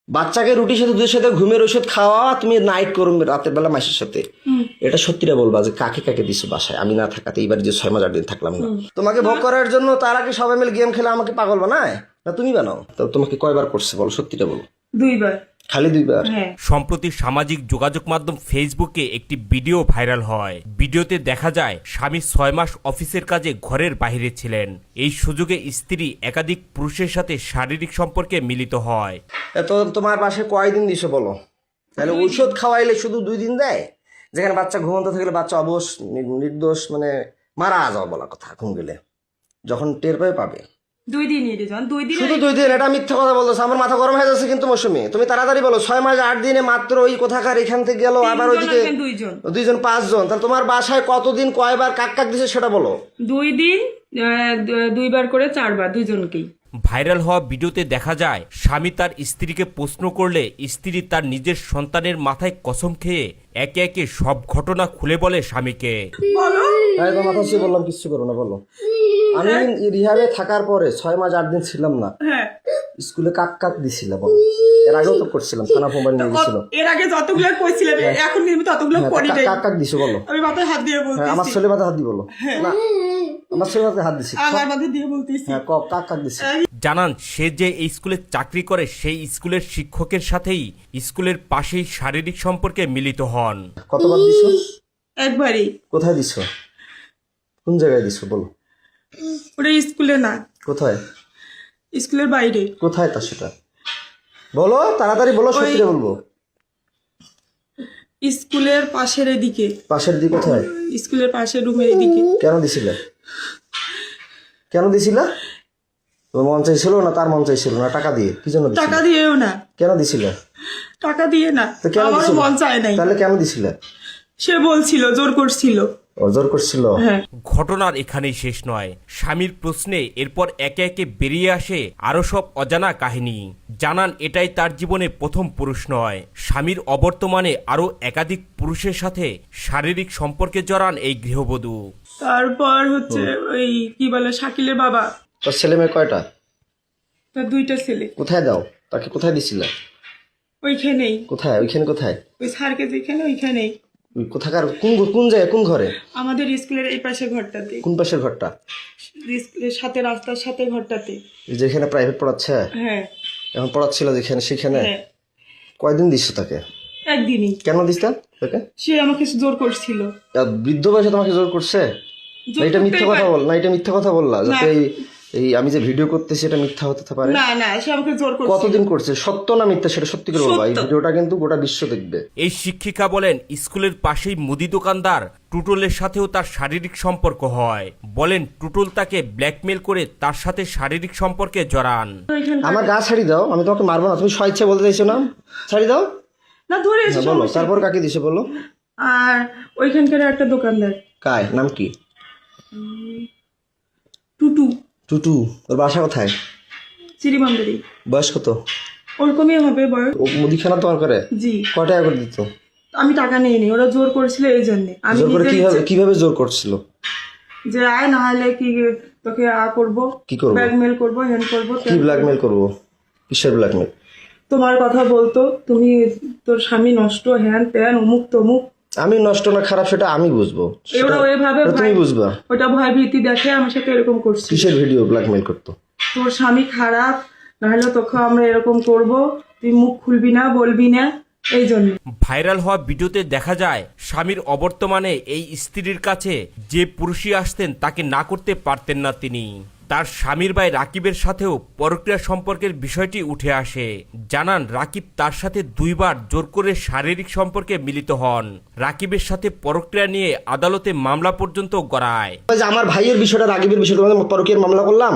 বাচ্চাকে রুটির সাথে দুধের সাথে ঘুমের ওষুধ খাওয়া, তুমি নাইট করো রাতের বেলা মাসের সাথে। এটা সত্যিটা বলবা যে কাকে কাকে দিছো বাসায় আমি না থাকাতে, এইবার যে 6 মাস 8 দিন থাকলাম না। তোমাকে ভোগ করার জন্য তারা কি সবাই মিলে গেম খেলে আমাকে পাগল বানায়, না তুমি বানাও? তো তোমাকে কয়বার করছে বলো, সত্যিটা বলো। 2 বার। খালি 2 বার? সম্প্রতি সামাজিক যোগাযোগ মাধ্যম ফেসবুকে একটি ভিডিও ভাইরাল হয়। ভিডিওতে দেখা যায় স্বামী 6 মাস অফিসের কাজে ঘরের বাইরে ছিলেন। এই সুযোগে স্ত্রী একাধিক পুরুষের সাথে শারীরিক সম্পর্কে মিলিত হয়। তো তোমার পাশে কয়দিন দিছো বলো? তাহলে ঔষধ খাওয়াইলে শুধু 2 দিন দেয়, যেখানে বাচ্চা ঘুমন্ত থাকলে বাচ্চা অবশ নির্দোষ মানে মারা যাওয়া বলা কথা, ঘুম গেলে যখন টের পাবে 2 দিনই রেজন, 2 দিন। শুধু 2 দিন? এটা মিথ্যা কথা বলতেছে, আমার মাথা গরম হয়ে যাচ্ছে কিন্তু মৌসুমী। তুমি তাড়াতাড়ি বলো, 6 মাস 8 দিনে মাত্র ওই কোথাকার এখান থেকে গেল, আবার ওইদিকে 2 জন 5 জন, তাহলে তোমার বাসায় কতদিন কয়বার কাক কাক দিছে সেটা বলো। 2 দিন 2 বার করে 4 বার, দুজনকেই। ভাইরাল হওয়া ভিডিওতে দেখা যায় স্বামী তার স্ত্রীকে প্রশ্ন করলে স্ত্রী তার নিজের সন্তানের মাথায় কসম খেয়ে একে একে সব ঘটনা খুলে বলে স্বামীকে। মাথা ছুঁয়ে বললাম কিচ্ছু করো না, বলো। আমি রিহাবে থাকার পরে 6 মাস 8 দিন ছিলাম না, স্কুলে কাক কাক দিছিল বলো। এর আগেও তো করছিলাম, থানা মোবাইল নিয়ে গেছিল। এর আগে যতগুলো কইছিলেন এখন কিন্তু ততগুলো করি নাই। কাক কাক দিছো বলো। আমি মাথায় হাত দিয়ে বলতেছি। আমার ছেলে মাথায় হাত দি বলো। না আমার ছেলে মাথায় হাত দিছি। আমার মাথায় দিয়ে বলতেছি। হ্যাঁ কাক কাক দিছি। জানান সে যে এই স্কুলে চাকরি করে সেই স্কুলের শিক্ষকের সাথেই স্কুলের পাশেই শারীরিক সম্পর্কে মিলিত হন। কতবার দিছো? একবারই। কোথায় দিছো? কোন জায়গায় দিছো বলো। ওটা স্কুলে না। কোথায়? স্কুলের বাইরে। কোথায় তা সেটা বলো, তাড়াতাড়ি বলো, সত্যি বলবো। স্কুলের পাশের এদিকে। পাশের দিকে কোথায়? স্কুলের পাশের রুমের এদিকে। কেন দিছিলে? কেন দিছিলা? তোমার মন চাইছিল না তার মন চাইছিল না? টাকা দিয়ে? কি জন্য দিছিলে? টাকা দিয়েও না। কেন দিছিলে? টাকা দিয়ে না, তো কেন আমার দিছিলে? মন চায় নাই। তাহলে কেন দিছিলে? সে বলছিল, জোর করছিল। জোর করছিল? হ্যাঁ। ঘটনার এখানেই শেষ নয়। স্বামীর প্রশ্নে এরপর একে একে বেরিয়ে আসে আরো সব অজানা কাহিনী। জানান এটাই তার জীবনে প্রথম পুরুষ নয়। স্বামীর অবর্তমানে আরো একাধিক পুরুষের সাথে শারীরিক সম্পর্কে জড়ান এই গৃহবধূ। তারপর হচ্ছে ওই কি বলে শাকিলের বাবা। তোর ছেলে মেয়ে কয়টা? তার 2টা ছেলে। কোথায় দাও তাকে? কোথায় দিছিলে? ওইখানেই। কোথায়? ওইখানে কোথায়? ওই স্যারকে যেখানে ওইখানেই। কোথাকার? কোন জায়গায়? কোন ঘরে? আমাদের স্কুলের এই পাশে ঘরটাতে। কোন পাশের ঘরটা? স্কুলের সাথে, রাস্তার সাথে ঘরটাতে। যেখানে প্রাইভেট পড়াচ্ছে? হ্যাঁ। এখন পড়াচ্ছিল যেখানে, সেখানে? হ্যাঁ। কয়দিন দিছো তাকে? একদিনই। কেন দিস্তা তাকে? সে আমাকে জোর করছিল। বৃদ্ধ বয়সে তোমাকে জোর করছে? না এটা মিথ্যা কথা বল, না এটা মিথ্যা কথা বললা যাতে এই আমি যে ভিডিও করতেছি এটা মিথ্যা হতে পারে। না না, সে আমাকে জোর করছিল। কতদিন করছে? সত্য না মিথ্যা সেটা সত্যি করে বলবা। এই ভিডিওটা কিন্তু গোটা বিশ্ব দেখবে। এই শিক্ষিকা বলেন স্কুলের পাশেই মুদি দোকানদার টুটুলের সাথেও তার শারীরিক সম্পর্ক হয়। বলেন টুটুল তাকে ব্ল্যাকমেল করে তার সাথে শারীরিক সম্পর্কে জড়ান। আমার গা ছাড়ি দাও, আমি তোমাকে মারবো না, তুমি স্বেচ্ছা বলতে চাইছো না? ছাড়ি দাও না, ধরে এসে বলো। তারপর কাকে দিছে বলো? আর ওইখানকার একটা দোকানদার। কায় নাম কি? টুটু। টুটু। ওর বাসা কোথায়? চিরিমান্দারি। বয়স কত? ওরকমই হবে বয়স। ও মুদিখানা তোমার করে? জি। কয় টাকা করে দিত? আমি টাকা নিয়ে নি, ওরা জোর করেছিল এই জন্য। আমি জোর করে কিভাবে জোর করছিল? যে আয় না হলে কি তোকে করবো, কি করবো? ব্ল্যাকমেল করবো, হ্যান্ড করবো। কি ব্ল্যাকমেল করবো? কিসের ব্ল্যাকমেল? তোমার কথা বলতো, তুমি তোর স্বামী নষ্ট, হ্যান ত্যান, অমুক তমুক। আমি নষ্ট না খারাপ সেটা আমি বুঝবো, ওরা ওইভাবে তুমি বুঝবা। ওটা ভয় ভীতি দেখে আমার সাথে এরকম করছে। কিসের ভিডিও ব্ল্যাকমেল করতো? তোর স্বামী খারাপ, নাহলে তোকে আমরা এরকম করব, তুই মুখ খুলবি না, বলবি না, এই জন্য। ভাইরাল হওয়া ভিডিওতে দেখা যায় স্বামীর অবর্তমানে এই স্ত্রীর কাছে যে পুরুষই আসতেন তাকে না করতে পারতেন না তিনি। তার স্বামীর ভাই রাকিবের সাথেও পরক্রিয়া সম্পর্কের বিষয়টি উঠে আসে। জানান রাকিব তার সাথে 2 বার জোর করে শারীরিক সম্পর্কে মিলিত হন। রাকিবের সাথে পরক্রিয়া নিয়ে আদালতে মামলা পর্যন্ত গড়ায়। আমার ভাইয়ের বিষয়টা, রাকিবের বিষয়টা, তোমাদের পরকীয়ার মামলা করলাম,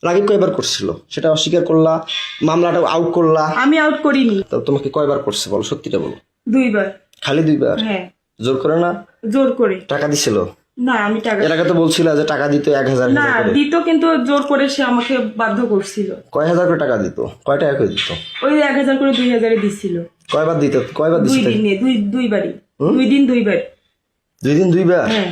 রাকিব কয়বার করছিল সেটা অস্বীকার করলা, মামলাটা আউট করলা। আমি আউট করিনি। তো তোমাকে কয়বার করছে বলো, সত্যিটা বলো। 2 বার। খালি 2 বার? হ্যাঁ। জোর করে না? জোর করে। টাকা দিছিল? না আমি টাকা। এর আগে তো বলছিল যে টাকা দিত 1000 না দিত, কিন্তু জোর করে সে আমাকে বাধ্য করছিল। কয় হাজার করে টাকা দিত? কয় টাকা করে দিত? ওই 1000 করে 2000 দিছিল। কয়বার দিত? কয়বার দিছিল? 2 দিনে, 2 বারই। 2 দিন 2 বার। 2 দিন 2 বার? হ্যাঁ।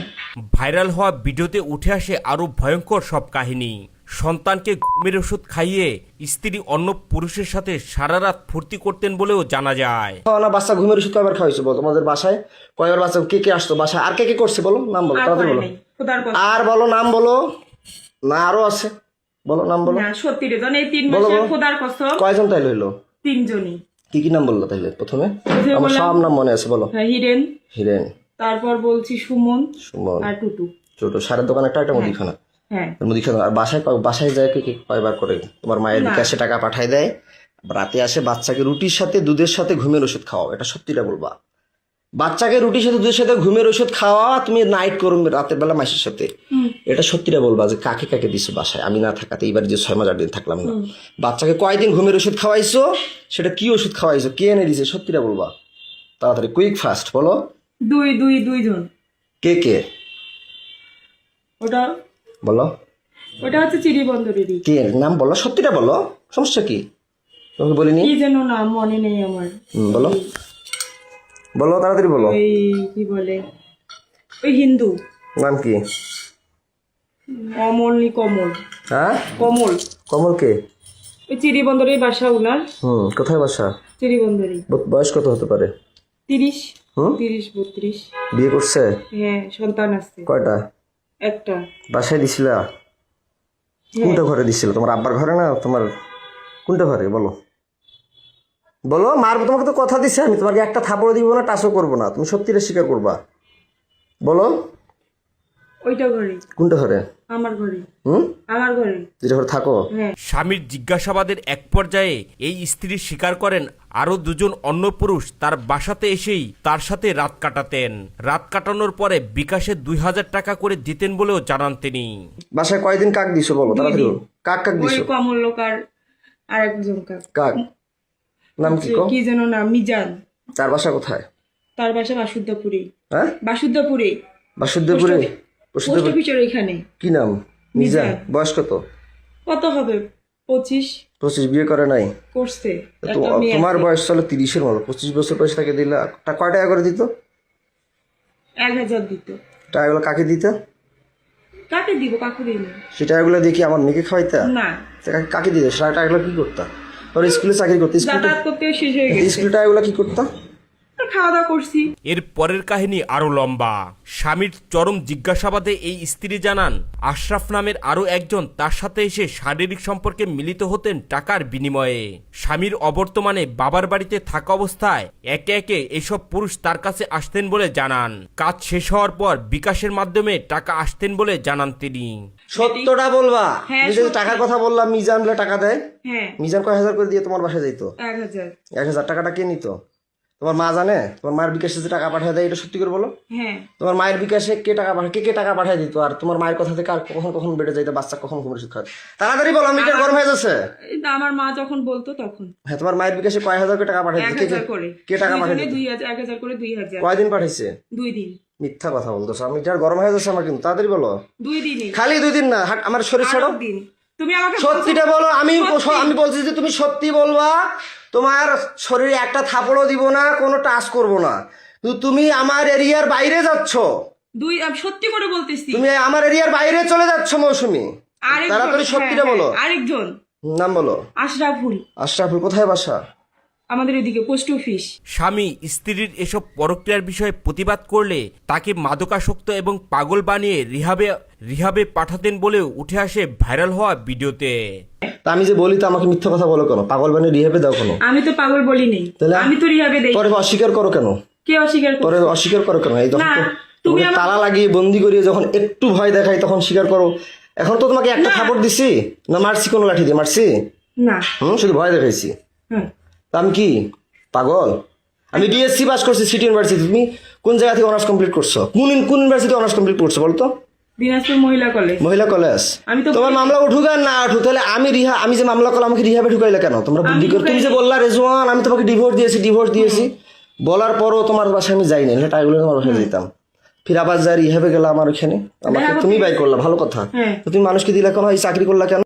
ভাইরাল হওয়া ভিডিওতে উঠে আসে আরো ভয়ঙ্কর সব কাহিনী। সন্তানকে ঘুমের ওষুধ খাইয়ে স্ত্রী অন্য পুরুষের সাথে সারা রাত ফুর্তি করতেন বলেও জানা যায়। না বাচ্চা ঘুমের ওষুধ কয়বার খাওয়াইছো বলো? তোমাদের বাসায় কয়বার বাচ্চা কে কে আসতো বাসায়? আর কে কে করছে বলো, নাম বলো, আর তাড়াতাড়ি করে বলো। নাই, খোদার কসম। আর বলো, নাম বলো। না আরো আছে, বলো নাম বলো। না সত্যি রে, এই 3 বলো, মাসে বলো। খোদার কসম কয়জন তাইলে হইলো? 3 জনই। কি কি নাম বললো তাইলে প্রথমে? প্রথমে আমার বললাম- সব নাম মনে আছে, বলো। হ্যাঁ, হিরেন, হিরেন, তারপর বলছি সুমন সুমন, আর টুটু। ছোট সারের দোকান একটা মুদিখানা। হ্যাঁ, মুদিখানা। আর বাসায় যায় কে কে কয়বার করে? তোমার মায়ের বিকাশে টাকা পাঠায় দেয়, রাতে আসে বাচ্চাকে রুটির সাথে দুধের সাথে ঘুমের ওষুধ খাওয়াও, এটা সত্যিটা বলবা। বাচ্চাকে রুটির সাথে দুধের সাথে ঘুমের ওষুধ খাওয়া, তুমি নাইট করো রাতের বেলা মাসের সাথে, এটা সত্যিটা বলবা যে কাকে কাকে দিছো বাসায় আমি না থাকাতে? এইবার যে 6 মাস 8 দিন থাকলাম না, বাচ্চাকে কয়দিন ঘুমের ওষুধ খাওয়াইছো? সেটা কি ওষুধ খাওয়াইছো? কে এনে দিছে? সত্যিটা বলবা, তাড়াতাড়ি, কুইক ফাস্ট বলো। 2 জন। কে কে ওটা বলো। হচ্ছে চিড়িবন্দরেরই। কে নাম বলো, সত্যিটা বলো, সমস্যা কি? তোমাকে বলিনি? কি যেন নাম মনে নেই আমার। বলো বলো, তাড়াতাড়ি বলো। ওই কি বলে, ওই হিন্দু নাম কি? অমলনি কমল। হ্যাঁ, কমল। কমল কে? ওই চিড়িবন্দরের বাসা উনার। কোথায় বাসা? চিড়িবন্দরই। বয়স কত হতে পারে? 30 হুম? 32। বিয়ে করছে? হ্যাঁ, সন্তান আছে কয়টা? একটা। বাসায় দিছিলা? কোনটা ঘরে দিছিল? তোমার আব্বার ঘরে না তোমার কোনটা ঘরে বলো? বলো, মারবো তোমাকে তো কথা দিছে আমি, তোমাকে একটা থাপড় দিব না, টাচও করবো না, তুমি সত্যিটা স্বীকার করবা, বলো। ওইটা ঘরে। কোনটা ঘরে? আমার ঘরে। হুম, আমার ঘরে। যেটা ঘরে থাকো? হ্যাঁ। স্বামীর জিজ্ঞাসাবাদের এক পর্যায়ে এই স্ত্রী স্বীকার করেন আরো 2 জন অন্য পুরুষ তার বাসাতে এসেই তার সাথে রাত কাটাতেন। রাত কাটানোর পরে বিকাশে 2000 টাকা করে দিতেন বলেও জানান তিনি। বাসায় কয়দিন কাক দিছো বলো, তাড়াতাড়ি বলো। কাক কাক ওই দিছো? কমল লোক আর একজন কাক নাম কি কো? কি যেন নাম, মিজান। তার বাসা কোথায়? তার বাসা বাসুদেবপুরে। হ্যাঁ, বাসুদেবপুরে। বাসুদেবপুরে। পোস্ট অফিসের ওইখানে। কি নাম? মিজান। বয়স কত? কত হবে? 25। 25। বিয়ে করে নাই? করছে। তো একটা মেয়ে তোমার আছে। বয়স চলো 30-এর মতো, 25 বছর বয়স তাকে দিলা, কয় টাকা করে দিত? 1000 দিত। টাকাগুলো কাকে দিত? কাকে দিব? কাকু দিই না। সে টাকাগুলো দিয়ে কি আমার মেয়েকে খাওয়াইতা? না, কাকে দিত? সে টাকাগুলো কি করতা? তোর স্কুলে চাকরি করতে, যাতায়াত করতে শেষ হয়ে গেছে। স্কুলে টাকাগুলো কি করতা? খাওয়া দাওয়া করছি। এর পরের কাহিনী আরো লম্বা। স্বামীর চরম জিজ্ঞাসাবাদে এই স্ত্রী জানান আশরাফ নামের আরো একজন তার সাথে এসে শারীরিক সম্পর্কে মিলিত হতেন টাকার বিনিময়ে। স্বামীর অবর্তমানে বাবার বাড়িতে থাকা অবস্থায় একে একে এসব পুরুষ তার কাছে আসতেন বলে জানান। কাজ শেষ হওয়ার পর বিকাশের মাধ্যমে টাকা আসতেন বলে জানান তিনি। সত্যটা বলবা। হ্যাঁ, তুমি যে সত্যি। টাকার কথা বললাম, মিজান বলে টাকা দেয়। হ্যাঁ, মিজান কয় হাজার করে দিয়ে তোমার বাসায় যাইতো? 1000। 1000 টাকাটা কে নিত? তোমার মা জানে? তোমার মায়ের বিকাশে যে টাকা পাঠায় দেয়, এটা সত্যি করে বলো। হ্যাঁ, তোমার মায়ের বিকাশে কে টাকা পাঠায়, কে টাকা পাঠায় দিত? আর তোমার মায়ের কথা থেকে আর কখন কখন বেড়ে যাইতো, বাচ্চা কখন ঘুমের শিক্ষা? তাড়াতাড়ি বলো, মিটার গরম হয়ে যাচ্ছে। এই তো আমার মা যখন বলতো তখন হ্যাঁ, তোমার মায়ের বিকাশে কয় হাজার করে টাকা পাঠায় দিত? 1000 করে। কে টাকা পাঠায় দিত? 1000 করে 2000। কয়দিন পাঠাইছে? 2 দিন। মিথ্যা কথা বলতেছো, মিটার গরম হয়ে যাচ্ছে আমার কিন্তু, তাড়াতাড়ি বলো। 2 দিনই। খালি 2 দিন না, হাট আমার শরীর ছাড়ো। দিন। তুমি আমাকে সত্যিটা বলো। আমি বলছি যে তুমি সত্যি বলবা, তোমার শরীরে একটা থাপড়ও দিব না, কোনো টাচ করব না। কিন্তু তুমি আমার এরিয়ার বাইরে যাচ্ছ, আমি সত্যি করে বলতেছি। তুমি আমার এরিয়ার বাইরে চলে যাচ্ছ মৌসুমী। আরেকজন, তাড়াতাড়ি সত্যিটা বলো। আরেকজন নাম বলো। আশরাফুল। আশরাফুল কোথায় বাসা? আমাদের এদিকে পোস্ট অফিস। স্বামী স্ত্রীর এসব পরক্রিয়ার বিষয়ে প্রতিবাদ করলে তাকে মাদকাসক্ত এবং পাগল বানিয়ে রিহাবে পাঠাতেন বলেও উঠে আসে ভাইরাল হওয়া ভিডিওতে। তা আমি যে বলি তো আমাকে মিথ্যা কথা বলো কেন? পাগল বানিয়ে রিহাবে দাও কেন? আমি তো পাগল বলি নেই, তাহলে আমি তো রিহাবে দেই। পরে অস্বীকার করো কেন? কে অস্বীকার করে? পরে অস্বীকার করো কেন? এই যখন না, তুমি তুমি আমার- তালা লাগিয়ে বন্দি করিয়ে যখন একটু ভয় দেখাই তখন স্বীকার করো। এখন তো তোমাকে একটা থাপড় দিছি না, মারছি কোনো লাঠি দিয়ে মারছি? না। শুধু ভয় দেখাইছি। হ্যাঁ। তা আমি কি পাগল? আমি বিএসসি পাস করছি সিটি ইউনিভার্সিটি। তুমি কোন জায়গা থেকে অনার্স কমপ্লিট করছো? কোন ইউনিভার্সিটি অনার্স কমপ্লিট করছো বলতো? দিনাজপুর মহিলা কলেজ। মহিলা কলেজ। আমি তো তোমার মামলা উঠুক আর না উঠুক, তাহলে আমি যে মামলা করলাম আমাকে রিহাবে ঢুকাইলে কেন? তোমরা বুদ্ধি করে তুমি যে বললা রেজওয়ান আমি তোমাকে ডিভোর্স দিয়েছি বলার পরও তোমার বাসায় আমি যাইনি, টাকাগুলো তোমার বাসায় যেতাম। ফির আবার যাই রিহাবে গেলাম আমার ওখানে, আমাকে তুমি বাই করলা, ভালো কথা। হ্যাঁ। তো তুমি মানুষকে দিলা কেন? এই চাকরি করলা কেন?